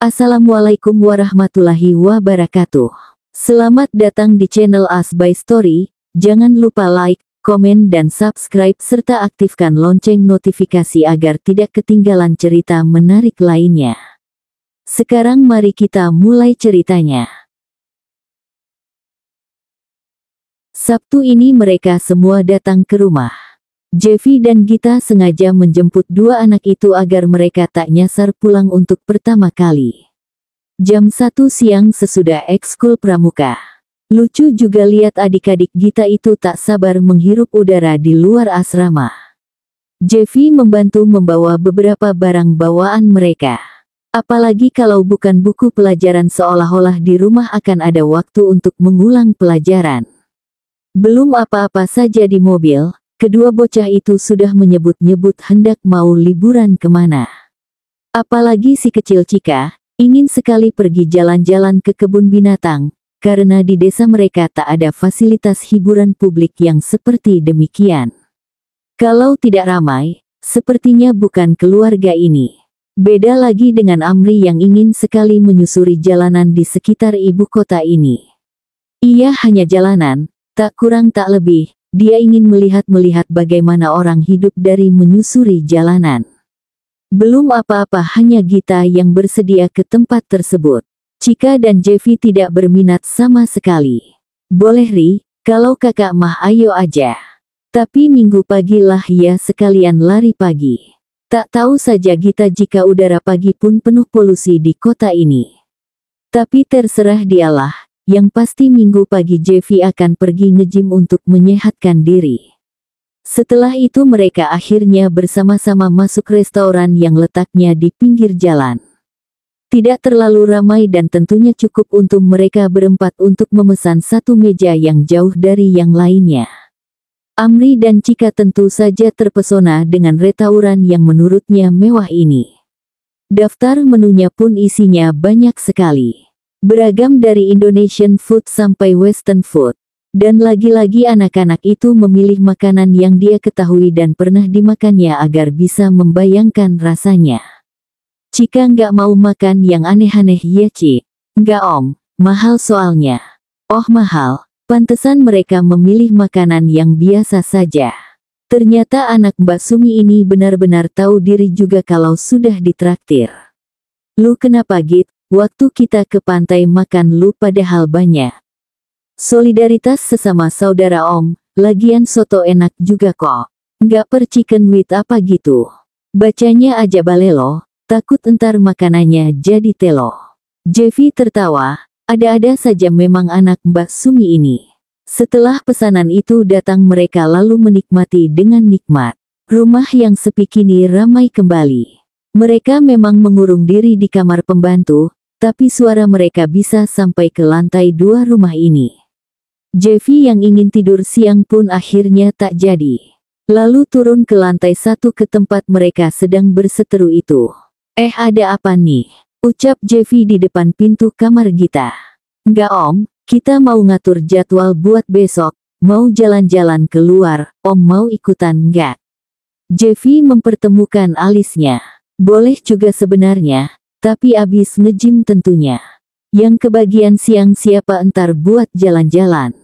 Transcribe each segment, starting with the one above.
Assalamualaikum warahmatullahi wabarakatuh. Selamat datang di channel As by Story. Jangan lupa like, komen dan subscribe serta aktifkan lonceng notifikasi agar tidak ketinggalan cerita menarik lainnya. Sekarang mari kita mulai ceritanya. Sabtu ini mereka semua datang ke rumah. Jeffy dan Gita sengaja menjemput dua anak itu agar mereka tak nyasar pulang untuk pertama kali. Jam 1 siang sesudah ekskul pramuka. Lucu juga lihat adik-adik Gita itu tak sabar menghirup udara di luar asrama. Jeffy membantu membawa beberapa barang bawaan mereka. Apalagi kalau bukan buku pelajaran, seolah-olah di rumah akan ada waktu untuk mengulang pelajaran. Belum apa-apa saja di mobil, kedua bocah itu sudah menyebut-nyebut hendak mau liburan kemana. Apalagi si kecil Cika, ingin sekali pergi jalan-jalan ke kebun binatang, karena di desa mereka tak ada fasilitas hiburan publik yang seperti demikian. Kalau tidak ramai, sepertinya bukan keluarga ini. Beda lagi dengan Amri yang ingin sekali menyusuri jalanan di sekitar ibu kota ini. Ia hanya jalanan, tak kurang tak lebih. Dia ingin melihat bagaimana orang hidup dari menyusuri jalanan. Belum apa-apa, hanya Gita yang bersedia ke tempat tersebut. Cika dan Jeffy tidak berminat sama sekali. Boleh Ri, kalau kakak mah ayo aja. Tapi minggu pagi lah ya sekalian lari pagi. Tak tahu saja Gita jika udara pagi pun penuh polusi di kota ini. Tapi terserah dialah. Yang pasti minggu pagi Jeffy akan pergi nge-gym untuk menyehatkan diri. Setelah itu mereka akhirnya bersama-sama masuk restoran yang letaknya di pinggir jalan. Tidak terlalu ramai dan tentunya cukup untuk mereka berempat untuk memesan satu meja yang jauh dari yang lainnya. Amri dan Cika tentu saja terpesona dengan restoran yang menurutnya mewah ini. Daftar menunya pun isinya banyak sekali. Beragam dari Indonesian food sampai Western food. Dan lagi-lagi anak-anak itu memilih makanan yang dia ketahui dan pernah dimakannya agar bisa membayangkan rasanya. Cika nggak mau makan yang aneh-aneh ya Ci? Nggak om, mahal soalnya. Oh mahal, pantesan mereka memilih makanan yang biasa saja. Ternyata anak Mbak Sumi ini benar-benar tahu diri juga kalau sudah ditraktir. Lu kenapa Git? Waktu kita ke pantai makan lu padahal banyak. Solidaritas sesama saudara om, lagian soto enak juga kok. Nggak per chicken with apa gitu. Bacanya aja balelo, takut entar makanannya jadi telo. Jeffy tertawa, ada-ada saja memang anak Mbak Sumi ini. Setelah pesanan itu datang mereka lalu menikmati dengan nikmat. Rumah yang sepi kini ramai kembali. Mereka memang mengurung diri di kamar pembantu, tapi suara mereka bisa sampai ke lantai 2 rumah ini. Jeffy yang ingin tidur siang pun akhirnya tak jadi. Lalu turun ke lantai 1 ke tempat mereka sedang berseteru itu. Ada apa nih? Ucap Jeffy di depan pintu kamar Gita. Nggak om, kita mau ngatur jadwal buat besok, mau jalan-jalan keluar, om mau ikutan nggak? Jeffy mempertemukan alisnya. Boleh juga sebenarnya. Tapi abis nge-gym tentunya. Yang kebagian siang siapa entar buat jalan-jalan?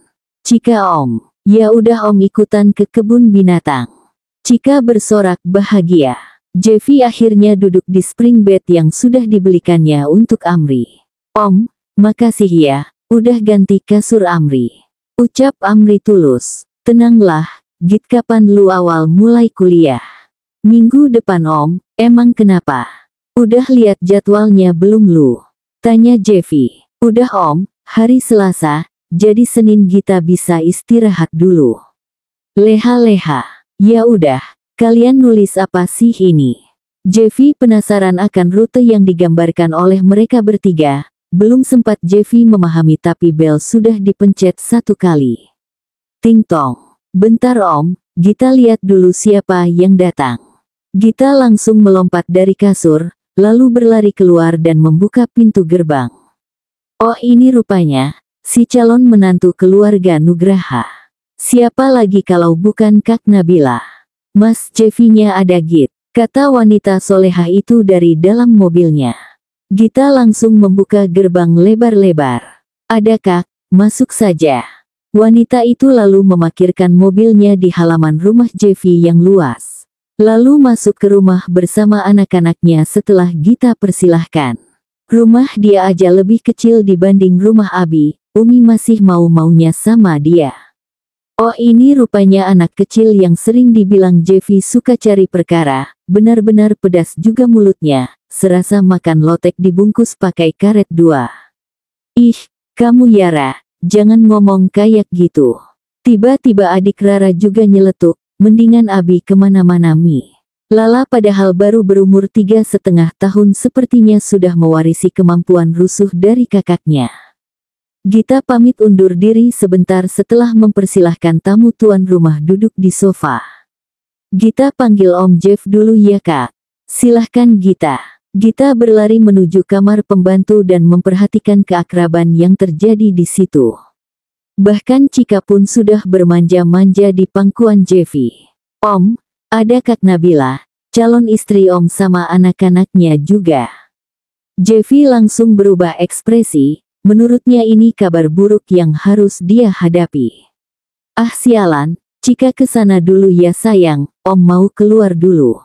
Cika om. Ya udah om ikutan ke kebun binatang. Cika bersorak bahagia. Jeffy akhirnya duduk di spring bed yang sudah dibelikannya untuk Amri. Om, makasih ya, udah ganti kasur Amri. Ucap Amri tulus. Tenanglah, Git kapan lu awal mulai kuliah? Minggu depan om, emang kenapa? Udah lihat jadwalnya belum lu? Tanya Jeffy. Udah om, hari Selasa, jadi Senin Gita bisa istirahat dulu. Leha-leha. Ya udah, kalian nulis apa sih ini? Jeffy penasaran akan rute yang digambarkan oleh mereka bertiga. Belum sempat Jeffy memahami tapi bel sudah dipencet 1 kali. Ting tong. Bentar om, Gita lihat dulu siapa yang datang. Gita langsung melompat dari kasur, lalu berlari keluar dan membuka pintu gerbang. Oh ini rupanya, si calon menantu keluarga Nugraha. Siapa lagi kalau bukan Kak Nabila? Mas Jeffy-nya ada Git, kata wanita solehah itu dari dalam mobilnya. Gita langsung membuka gerbang lebar-lebar. "Ada Kak, masuk saja." Wanita itu lalu memarkirkan mobilnya di halaman rumah Jeffy yang luas. Lalu masuk ke rumah bersama anak-anaknya setelah Gita persilahkan. Rumah dia aja lebih kecil dibanding rumah Abi, Umi masih mau-maunya sama dia. Oh, ini rupanya anak kecil yang sering dibilang Jeffy suka cari perkara, benar-benar pedas juga mulutnya, serasa makan lotek dibungkus pakai karet 2. "Ih, kamu Yara, jangan ngomong kayak gitu." Tiba-tiba adik Rara juga nyeletuk, "Mendingan Abi kemana-mana Mi." Lala padahal baru berumur 3,5 tahun sepertinya sudah mewarisi kemampuan rusuh dari kakaknya. Gita pamit undur diri sebentar setelah mempersilahkan tamu tuan rumah duduk di sofa. "Gita panggil Om Jeff dulu ya Kak." "Silahkan Gita." Gita berlari menuju kamar pembantu dan memperhatikan keakraban yang terjadi di situ. Bahkan Cika pun sudah bermanja-manja di pangkuan Jeffy. "Om, ada Kak Nabila, calon istri Om sama anak-anaknya juga." Jeffy langsung berubah ekspresi. Menurutnya ini kabar buruk yang harus dia hadapi. "Ah sialan, Cika kesana dulu ya sayang, Om mau keluar dulu."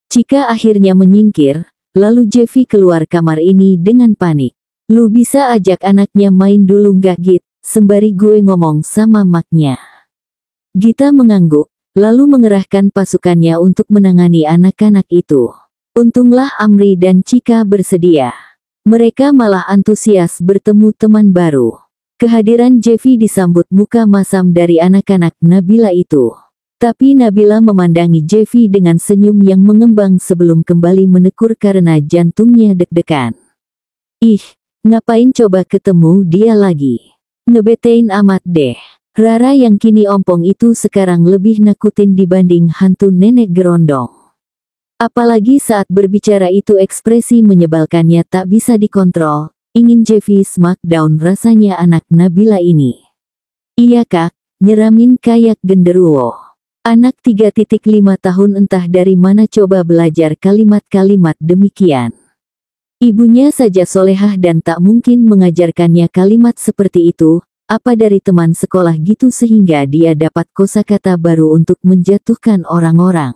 Cika akhirnya menyingkir, lalu Jeffy keluar kamar ini dengan panik. "Lu bisa ajak anaknya main dulu nggak Git, sembari gue ngomong sama maknya." Gita mengangguk, lalu mengerahkan pasukannya untuk menangani anak-anak itu. Untunglah Amri dan Cika bersedia. Mereka malah antusias bertemu teman baru. Kehadiran Jeffy disambut muka masam dari anak-anak Nabila itu. Tapi Nabila memandangi Jeffy dengan senyum yang mengembang sebelum kembali menekur karena jantungnya deg-degan. "Ih, ngapain coba ketemu dia lagi? Ngebetein amat deh." Rara yang kini ompong itu sekarang lebih nakutin dibanding hantu nenek gerondong. Apalagi saat berbicara itu ekspresi menyebalkannya tak bisa dikontrol. Ingin Jeffy smackdown rasanya anak Nabila ini. "Iya Kak, nyeramin kayak genderuwo." Anak 3,5 tahun entah dari mana coba belajar kalimat-kalimat demikian. Ibunya saja solehah dan tak mungkin mengajarkannya kalimat seperti itu, apa dari teman sekolah gitu sehingga dia dapat kosakata baru untuk menjatuhkan orang-orang.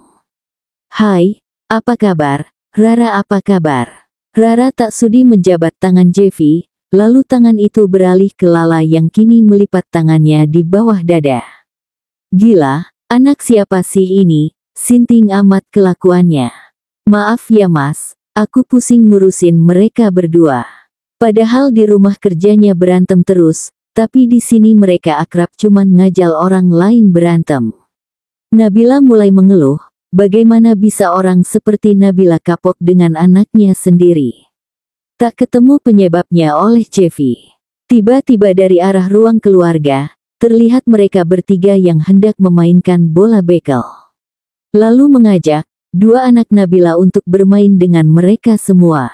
"Hai, apa kabar, Rara apa kabar?" Rara tak sudi menjabat tangan Jeffy, lalu tangan itu beralih ke Lala yang kini melipat tangannya di bawah dada. "Gila, anak siapa sih ini, sinting amat kelakuannya. Maaf ya Mas, aku pusing ngurusin mereka berdua." Padahal di rumah kerjanya berantem terus, tapi di sini mereka akrab cuman ngajal orang lain berantem. Nabila mulai mengeluh. Bagaimana bisa orang seperti Nabila kapok dengan anaknya sendiri? Tak ketemu penyebabnya oleh Jeffy. Tiba-tiba dari arah ruang keluarga, terlihat mereka bertiga yang hendak memainkan bola bekel. Lalu mengajak dua anak Nabila untuk bermain dengan mereka semua.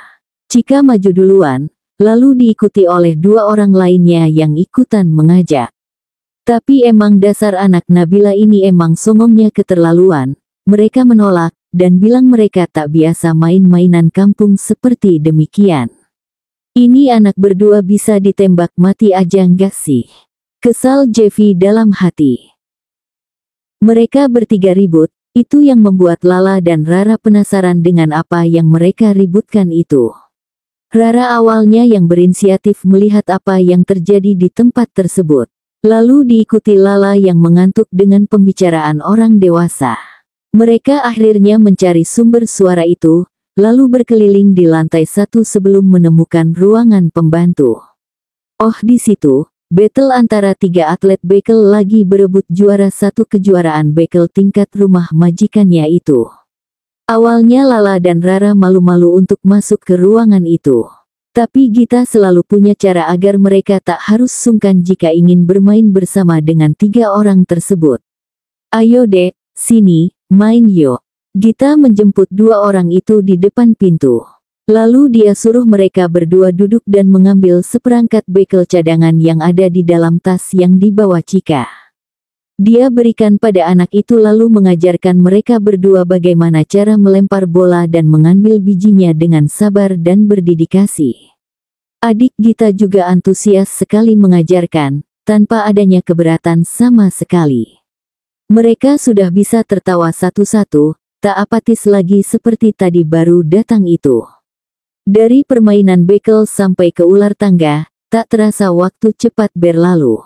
Cika maju duluan, lalu diikuti oleh dua orang lainnya yang ikutan mengajak. Tapi emang dasar anak Nabila ini emang songongnya keterlaluan. Mereka menolak, dan bilang mereka tak biasa main-mainan kampung seperti demikian. "Ini anak berdua bisa ditembak mati aja nggak sih?" Kesal Jeffy dalam hati. Mereka bertiga ribut, itu yang membuat Lala dan Rara penasaran dengan apa yang mereka ributkan itu. Rara awalnya yang berinisiatif melihat apa yang terjadi di tempat tersebut. Lalu diikuti Lala yang mengantuk dengan pembicaraan orang dewasa. Mereka akhirnya mencari sumber suara itu, lalu berkeliling di lantai 1 sebelum menemukan ruangan pembantu. Oh, di situ, battle antara 3 atlet bekel lagi berebut juara 1 kejuaraan bekel tingkat rumah majikannya itu. Awalnya Lala dan Rara malu-malu untuk masuk ke ruangan itu. Tapi Gita selalu punya cara agar mereka tak harus sungkan jika ingin bermain bersama dengan 3 orang tersebut. "Ayo dek, sini, main yuk." Gita menjemput 2 orang itu di depan pintu. Lalu dia suruh mereka berdua duduk dan mengambil seperangkat bekel cadangan yang ada di dalam tas yang dibawa Cika. Dia berikan pada anak itu lalu mengajarkan mereka berdua bagaimana cara melempar bola dan mengambil bijinya dengan sabar dan berdedikasi. Adik Gita juga antusias sekali mengajarkan, tanpa adanya keberatan sama sekali. Mereka sudah bisa tertawa satu-satu, tak apatis lagi seperti tadi baru datang itu. Dari permainan bekel sampai ke ular tangga, tak terasa waktu cepat berlalu.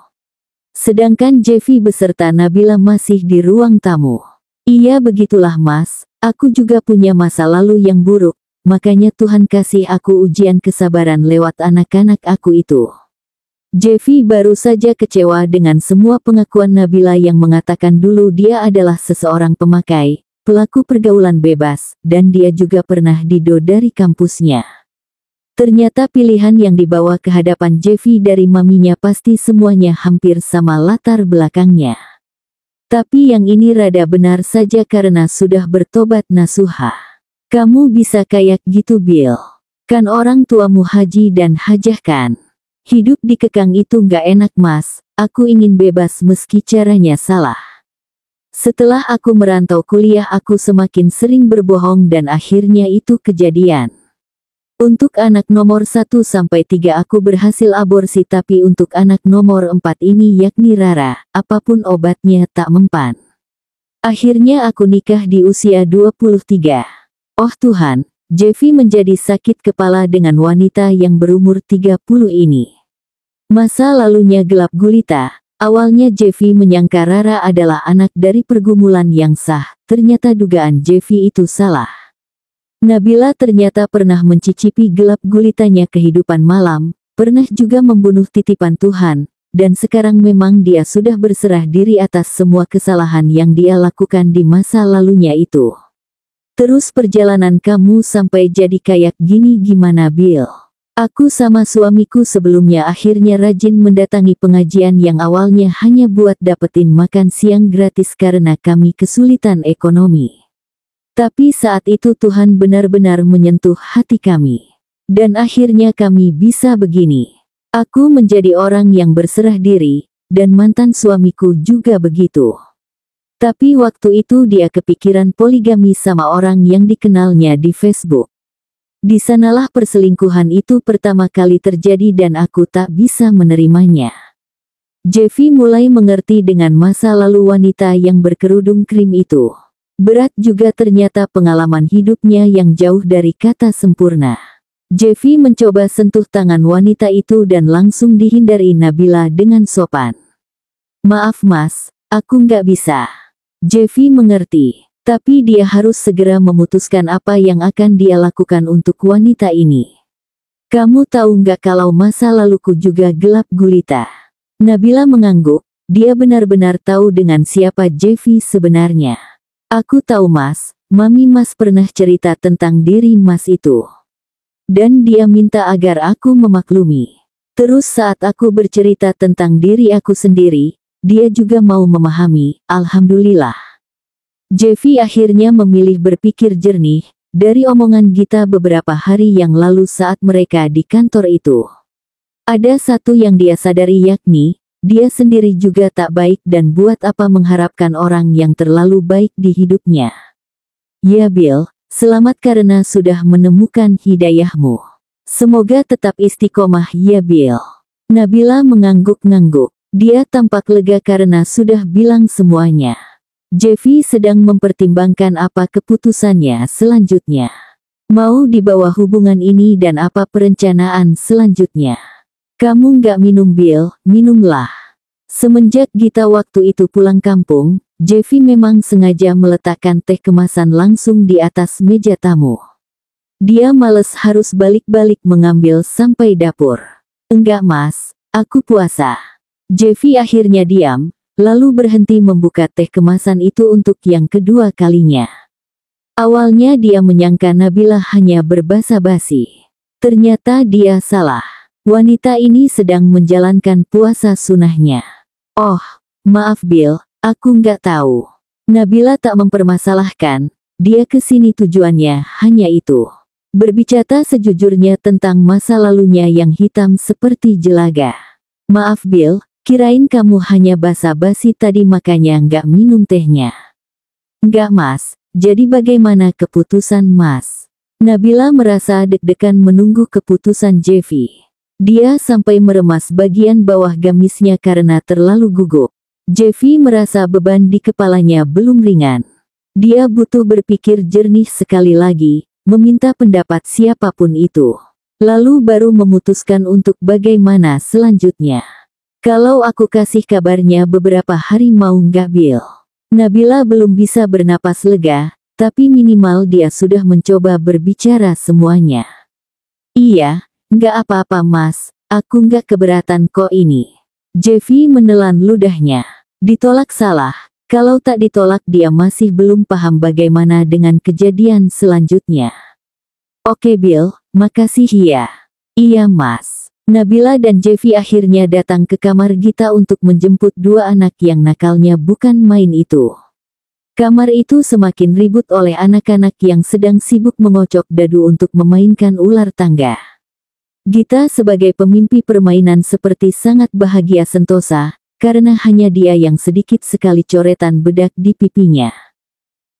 Sedangkan Jeffy beserta Nabila masih di ruang tamu. Iya begitulah mas, aku juga punya masa lalu yang buruk, makanya Tuhan kasih aku ujian kesabaran lewat anak-anak aku itu. Jeffy baru saja kecewa dengan semua pengakuan Nabila yang mengatakan dulu dia adalah seseorang pemakai, pelaku pergaulan bebas, dan dia juga pernah dido dari kampusnya. Ternyata pilihan yang dibawa ke hadapan Jeffy dari maminya pasti semuanya hampir sama latar belakangnya. Tapi yang ini rada benar saja karena sudah bertobat nasuha. Kamu bisa kayak gitu Bill. Kan orang tuamu haji dan hajah kan. Hidup dikekang itu nggak enak mas, aku ingin bebas meski caranya salah. Setelah aku merantau kuliah aku semakin sering berbohong dan akhirnya itu kejadian. Untuk anak nomor 1-3 aku berhasil aborsi tapi untuk anak nomor 4 ini yakni Rara, apapun obatnya tak mempan. Akhirnya aku nikah di usia 23. Oh Tuhan, Jeffy menjadi sakit kepala dengan wanita yang berumur 30 ini. Masa lalunya gelap gulita, awalnya Jeffy menyangka Rara adalah anak dari pergumulan yang sah, ternyata dugaan Jeffy itu salah. Nabila ternyata pernah mencicipi gelap gulitanya kehidupan malam, pernah juga membunuh titipan Tuhan, dan sekarang memang dia sudah berserah diri atas semua kesalahan yang dia lakukan di masa lalunya itu. Terus perjalanan kamu sampai jadi kayak gini gimana Bill? Aku sama suamiku sebelumnya akhirnya rajin mendatangi pengajian yang awalnya hanya buat dapetin makan siang gratis karena kami kesulitan ekonomi. Tapi saat itu Tuhan benar-benar menyentuh hati kami. Dan akhirnya kami bisa begini. Aku menjadi orang yang berserah diri, dan mantan suamiku juga begitu. Tapi waktu itu dia kepikiran poligami sama orang yang dikenalnya di Facebook. Di sanalah perselingkuhan itu pertama kali terjadi dan aku tak bisa menerimanya. Jeffy mulai mengerti dengan masa lalu wanita yang berkerudung krim itu. Berat juga ternyata pengalaman hidupnya yang jauh dari kata sempurna. Jeffy mencoba sentuh tangan wanita itu dan langsung dihindari Nabila dengan sopan. Maaf mas, aku nggak bisa. Jeffy mengerti, tapi dia harus segera memutuskan apa yang akan dia lakukan untuk wanita ini. Kamu tahu nggak kalau masa laluku juga gelap gulita? Nabila mengangguk, dia benar-benar tahu dengan siapa Jeffy sebenarnya. Aku tahu mas, mami mas pernah cerita tentang diri mas itu. Dan dia minta agar aku memaklumi. Terus saat aku bercerita tentang diri aku sendiri, dia juga mau memahami, alhamdulillah. Jeffy akhirnya memilih berpikir jernih, dari omongan Gita beberapa hari yang lalu saat mereka di kantor itu. Ada satu yang dia sadari yakni, dia sendiri juga tak baik dan buat apa mengharapkan orang yang terlalu baik di hidupnya. Ya Bill, selamat karena sudah menemukan hidayahmu. Semoga tetap istiqomah ya Bill. Nabila mengangguk-ngangguk. Dia tampak lega karena sudah bilang semuanya. Jeffy sedang mempertimbangkan apa keputusannya selanjutnya. Mau dibawa hubungan ini dan apa perencanaan selanjutnya. Kamu nggak minum Bill, minumlah. Semenjak Gita waktu itu pulang kampung, Jeffy memang sengaja meletakkan teh kemasan langsung di atas meja tamu. Dia males harus balik-balik mengambil sampai dapur. Enggak mas, aku puasa. Jeffy akhirnya diam, lalu berhenti membuka teh kemasan itu untuk yang kedua kalinya. Awalnya dia menyangka Nabila hanya berbasa-basi. Ternyata dia salah. Wanita ini sedang menjalankan puasa sunahnya. Oh, maaf Bill, aku nggak tahu. Nabila tak mempermasalahkan, dia kesini tujuannya hanya itu. Berbicara sejujurnya tentang masa lalunya yang hitam seperti jelaga. Maaf Bill, Kirain kamu hanya basa-basi tadi makanya nggak minum tehnya. Nggak Mas, jadi bagaimana keputusan Mas? Nabila merasa deg-degan menunggu keputusan Jeffy. Dia sampai meremas bagian bawah gamisnya karena terlalu gugup. Jeffy merasa beban di kepalanya belum ringan. Dia butuh berpikir jernih sekali lagi, meminta pendapat siapapun itu. Lalu baru memutuskan untuk bagaimana selanjutnya. Kalau aku kasih kabarnya beberapa hari mau nggak Bill? Nabila belum bisa bernapas lega, tapi minimal dia sudah mencoba berbicara semuanya. Iya, nggak apa-apa Mas, aku nggak keberatan kok ini. Jeffy menelan ludahnya. Ditolak salah, kalau tak ditolak dia masih belum paham bagaimana dengan kejadian selanjutnya. Oke Bill, makasih ya. Iya Mas. Nabila dan Jeffy akhirnya datang ke kamar Gita untuk menjemput dua anak yang nakalnya bukan main itu. Kamar itu semakin ribut oleh anak-anak yang sedang sibuk mengocok dadu untuk memainkan ular tangga. Gita sebagai pemimpi permainan seperti sangat bahagia sentosa, karena hanya dia yang sedikit sekali coretan bedak di pipinya.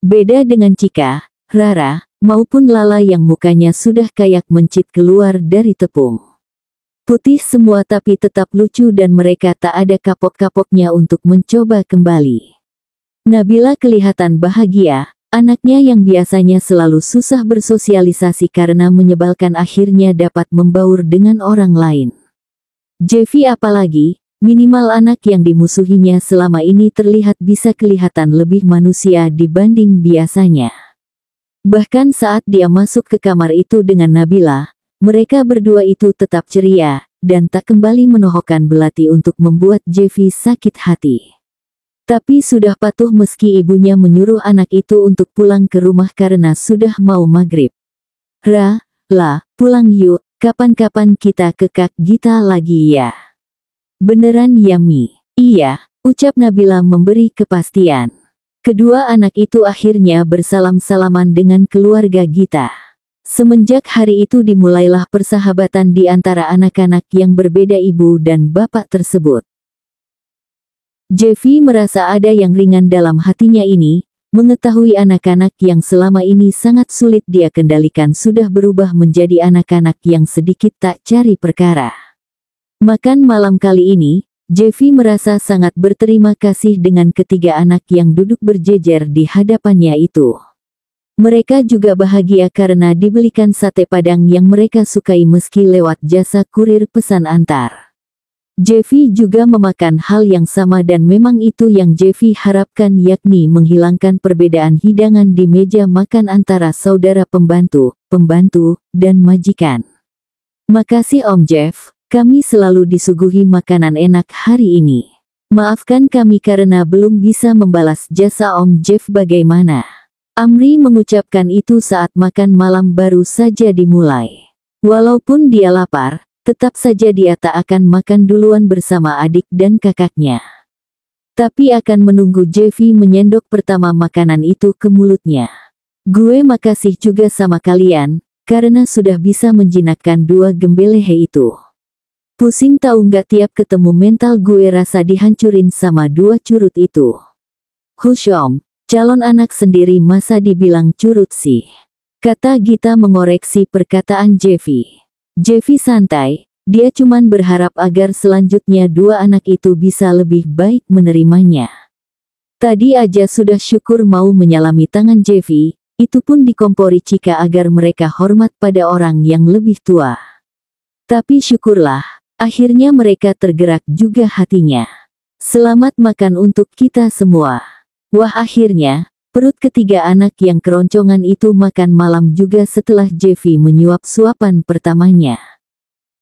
Beda dengan Cika, Rara, maupun Lala yang mukanya sudah kayak mencit keluar dari tepung. Putih semua tapi tetap lucu dan mereka tak ada kapok-kapoknya untuk mencoba kembali. Nabila kelihatan bahagia. Anaknya yang biasanya selalu susah bersosialisasi karena menyebalkan akhirnya dapat membaur dengan orang lain. Jeffy apalagi, minimal anak yang dimusuhinya selama ini terlihat bisa kelihatan lebih manusia dibanding biasanya. Bahkan saat dia masuk ke kamar itu dengan Nabila, mereka berdua itu tetap ceria, dan tak kembali menohokkan belati untuk membuat Jeffy sakit hati. Tapi sudah patuh meski ibunya menyuruh anak itu untuk pulang ke rumah karena sudah mau maghrib. Pulang yuk, kapan-kapan kita ke Kak Gita lagi ya. Beneran ya Mi? Iya, ucap Nabila memberi kepastian. Kedua anak itu akhirnya bersalam-salaman dengan keluarga Gita. Semenjak hari itu dimulailah persahabatan di antara anak-anak yang berbeda ibu dan bapak tersebut. Jeffy merasa ada yang ringan dalam hatinya ini, mengetahui anak-anak yang selama ini sangat sulit dia kendalikan sudah berubah menjadi anak-anak yang sedikit tak cari perkara. Makan malam kali ini, Jeffy merasa sangat berterima kasih dengan ketiga anak yang duduk berjejer di hadapannya itu. Mereka juga bahagia karena dibelikan sate padang yang mereka sukai meski lewat jasa kurir pesan antar. Jeffy juga memakan hal yang sama dan memang itu yang Jeffy harapkan yakni menghilangkan perbedaan hidangan di meja makan antara saudara pembantu, dan majikan. Makasih Om Jeff, kami selalu disuguhi makanan enak hari ini. Maafkan kami karena belum bisa membalas jasa Om Jeff bagaimana. Amri mengucapkan itu saat makan malam baru saja dimulai. Walaupun dia lapar, tetap saja dia tak akan makan duluan bersama adik dan kakaknya. Tapi akan menunggu Jeffy menyendok pertama makanan itu ke mulutnya. Gue makasih juga sama kalian, karena sudah bisa menjinakkan dua gembelehe itu. Pusing tahu nggak tiap ketemu mental gue rasa dihancurin sama dua curut itu. Hush Om, calon anak sendiri masa dibilang curut sih? Kata Gita mengoreksi perkataan Jeffy. Jeffy santai, dia cuman berharap agar selanjutnya dua anak itu bisa lebih baik menerimanya. Tadi aja sudah syukur mau menyalami tangan Jeffy, itu pun dikompori Cika agar mereka hormat pada orang yang lebih tua. Tapi syukurlah, akhirnya mereka tergerak juga hatinya. Selamat makan untuk kita semua. Wah akhirnya, perut ketiga anak yang keroncongan itu makan malam juga setelah Jeffy menyuap suapan pertamanya.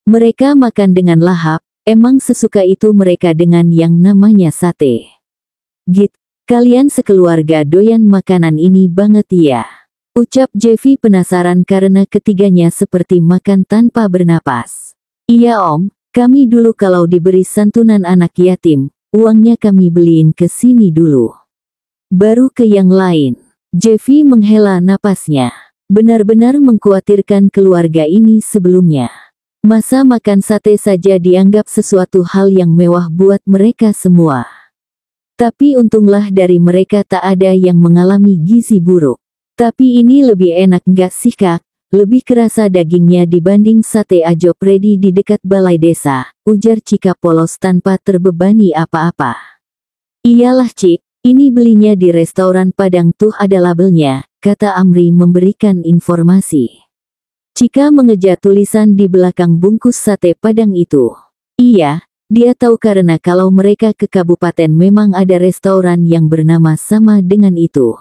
Mereka makan dengan lahap, emang sesuka itu mereka dengan yang namanya sate. Git, kalian sekeluarga doyan makanan ini banget ya? Ucap Jeffy penasaran karena ketiganya seperti makan tanpa bernapas. Iya Om, kami dulu kalau diberi santunan anak yatim, uangnya kami beliin ke sini dulu. Baru ke yang lain. Jeffy menghela napasnya. Benar-benar mengkhawatirkan keluarga ini sebelumnya. Masa makan sate saja dianggap sesuatu hal yang mewah buat mereka semua. Tapi untunglah dari mereka tak ada yang mengalami gizi buruk. Tapi ini lebih enak nggak sih Kak? Lebih kerasa dagingnya dibanding sate Ajo Predi di dekat balai desa, ujar Cika polos tanpa terbebani apa-apa. Iyalah Cik, ini belinya di restoran Padang tuh ada labelnya, kata Amri memberikan informasi. Cika mengejar tulisan di belakang bungkus sate Padang itu. Iya. Dia tahu karena kalau mereka ke kabupaten memang ada restoran yang bernama sama dengan itu.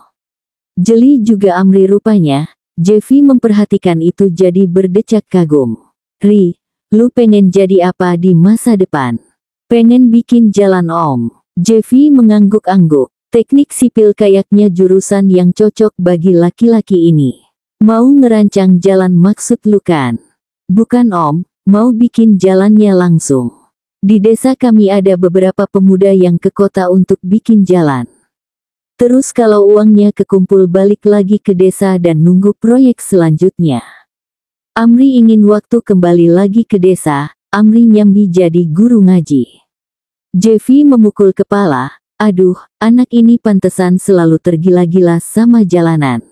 Jeli juga Amri rupanya, Jeffy memperhatikan itu jadi berdecak kagum. Ri, lu pengen jadi apa di masa depan? Pengen bikin jalan Om. Jeffy mengangguk-angguk, teknik sipil kayaknya jurusan yang cocok bagi laki-laki ini. Mau ngerancang jalan maksud lu kan? Bukan Om, mau bikin jalannya langsung. Di desa kami ada beberapa pemuda yang ke kota untuk bikin jalan. Terus kalau uangnya kekumpul balik lagi ke desa dan nunggu proyek selanjutnya. Amri ingin waktu kembali lagi ke desa, Amri nyambi jadi guru ngaji. Jeffy memukul kepala, aduh, anak ini pantesan selalu tergila-gila sama jalanan.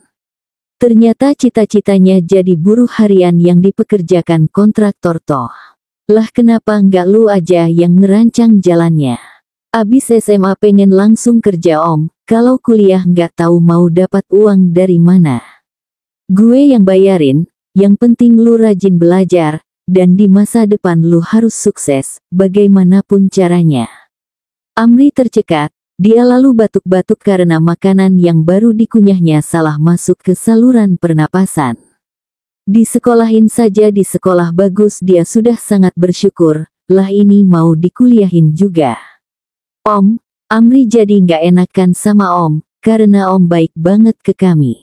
Ternyata cita-citanya jadi buruh harian yang dipekerjakan kontraktor toh. Lah kenapa nggak lu aja yang ngerancang jalannya? Abis SMA pengen langsung kerja Om, kalau kuliah nggak tahu mau dapat uang dari mana. Gue yang bayarin, yang penting lu rajin belajar, dan di masa depan lu harus sukses, bagaimanapun caranya. Amri tercekat, dia lalu batuk-batuk karena makanan yang baru dikunyahnya salah masuk ke saluran pernapasan. Disekolahin saja di sekolah bagus dia sudah sangat bersyukur, lah ini mau dikuliahin juga. Om, Amri jadi nggak enakan sama Om, karena Om baik banget ke kami.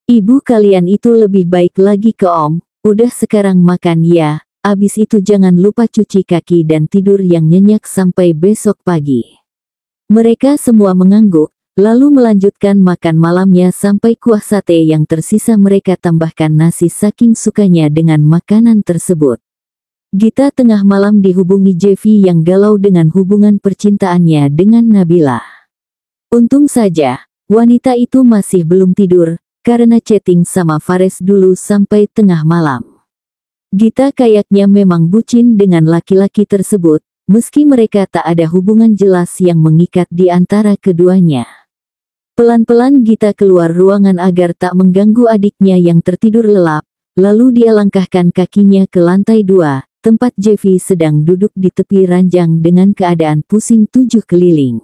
Ibu kalian itu lebih baik lagi ke Om, udah sekarang makan ya, abis itu jangan lupa cuci kaki dan tidur yang nyenyak sampai besok pagi. Mereka semua mengangguk. Lalu melanjutkan makan malamnya sampai kuah sate yang tersisa mereka tambahkan nasi saking sukanya dengan makanan tersebut. Gita tengah malam dihubungi Jeffy yang galau dengan hubungan percintaannya dengan Nabila. Untung saja, wanita itu masih belum tidur, karena chatting sama Fares dulu sampai tengah malam. Gita kayaknya memang bucin dengan laki-laki tersebut, meski mereka tak ada hubungan jelas yang mengikat di antara keduanya. Pelan-pelan Gita keluar ruangan agar tak mengganggu adiknya yang tertidur lelap, lalu dia langkahkan kakinya ke lantai 2, tempat Jeffy sedang duduk di tepi ranjang dengan keadaan pusing 7 keliling.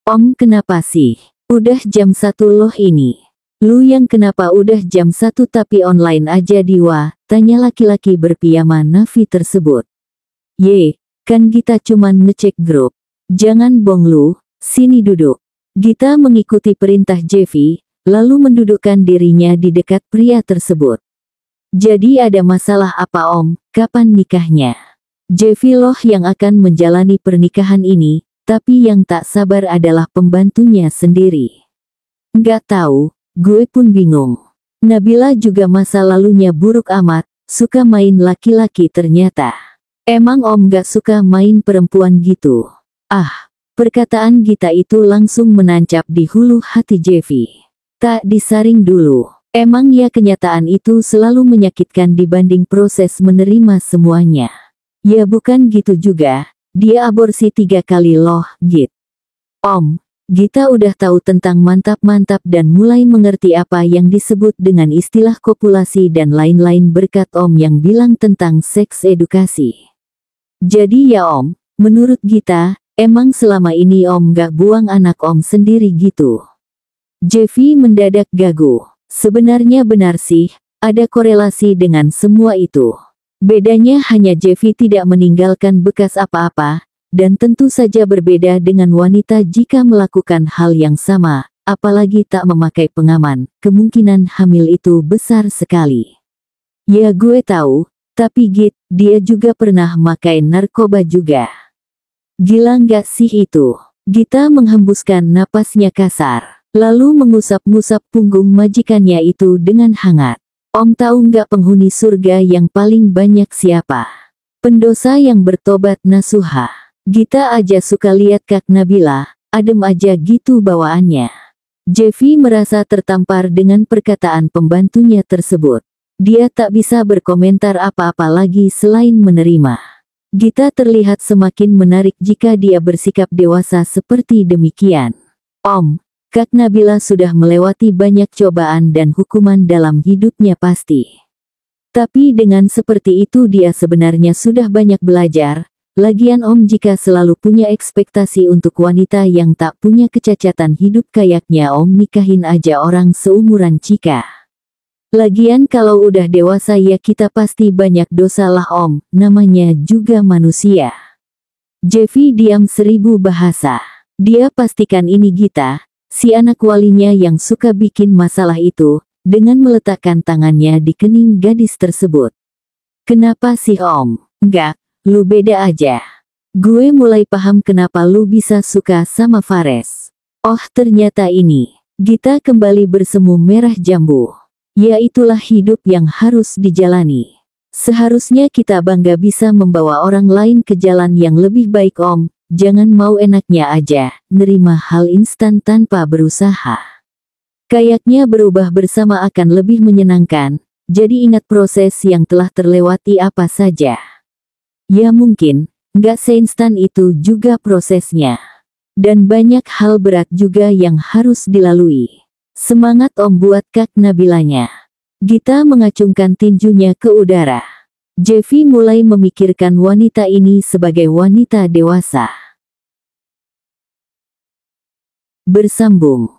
Om kenapa sih? Udah jam 1 loh ini. Lu yang kenapa udah jam 1 tapi online aja Diwa? Tanya laki-laki berpiyama Nafi tersebut. Ye, kan Gita cuman ngecek grup. Jangan bong lu, sini duduk. Gita mengikuti perintah Jeffy, lalu mendudukkan dirinya di dekat pria tersebut. Jadi ada masalah apa Om, kapan nikahnya? Jeffy loh yang akan menjalani pernikahan ini, tapi yang tak sabar adalah pembantunya sendiri. Nggak tahu, gue pun bingung. Nabila juga masa lalunya buruk amat, suka main laki-laki ternyata. Emang Om nggak suka main perempuan gitu? Ah. Perkataan Gita itu langsung menancap di hulu hati Jeffy. Tak disaring dulu. Emang ya kenyataan itu selalu menyakitkan dibanding proses menerima semuanya. Ya bukan gitu juga, dia aborsi 3 kali loh, Git. Om, Gita udah tahu tentang mantap-mantap dan mulai mengerti apa yang disebut dengan istilah kopulasi dan lain-lain berkat Om yang bilang tentang seks edukasi. Jadi ya Om, menurut Gita, emang selama ini Om gak buang anak Om sendiri gitu? Jeffy mendadak gagu. Sebenarnya benar sih, ada korelasi dengan semua itu. Bedanya hanya Jeffy tidak meninggalkan bekas apa-apa, dan tentu saja berbeda dengan wanita jika melakukan hal yang sama, apalagi tak memakai pengaman, kemungkinan hamil itu besar sekali. Ya gue tahu, tapi Git, dia juga pernah makai narkoba juga. Gila nggak sih itu? Gita menghembuskan napasnya kasar, lalu mengusap-ngusap punggung majikannya itu dengan hangat. Om tahu nggak penghuni surga yang paling banyak siapa? Pendosa yang bertobat nasuha. Gita aja suka lihat Kak Nabila, adem aja gitu bawaannya. Jeffy merasa tertampar dengan perkataan pembantunya tersebut. Dia tak bisa berkomentar apa-apa lagi selain menerima. Gita terlihat semakin menarik jika dia bersikap dewasa seperti demikian. Om, Kak Nabila sudah melewati banyak cobaan dan hukuman dalam hidupnya pasti. Tapi dengan seperti itu dia sebenarnya sudah banyak belajar. Lagian Om jika selalu punya ekspektasi untuk wanita yang tak punya kecacatan hidup kayaknya Om nikahin aja orang seumuran Cika. Lagian kalau udah dewasa ya kita pasti banyak dosa lah Om, namanya juga manusia. Jeffy diam 1000 bahasa. Dia pastikan ini Gita, si anak walinya yang suka bikin masalah itu, dengan meletakkan tangannya di kening gadis tersebut. Kenapa sih Om? Enggak, lu beda aja. Gue mulai paham kenapa lu bisa suka sama Fares. Oh ternyata ini. Gita kembali bersemu merah jambu. Ya itulah hidup yang harus dijalani. Seharusnya kita bangga bisa membawa orang lain ke jalan yang lebih baik Om. Jangan mau enaknya aja, nerima hal instan tanpa berusaha. Kayaknya berubah bersama akan lebih menyenangkan. Jadi ingat proses yang telah terlewati apa saja. Ya mungkin, nggak seinstan itu juga prosesnya. Dan banyak hal berat juga yang harus dilalui. Semangat Om buat Kak Nabilanya. Gita mengacungkan tinjunya ke udara. Jeffy mulai memikirkan wanita ini sebagai wanita dewasa. Bersambung.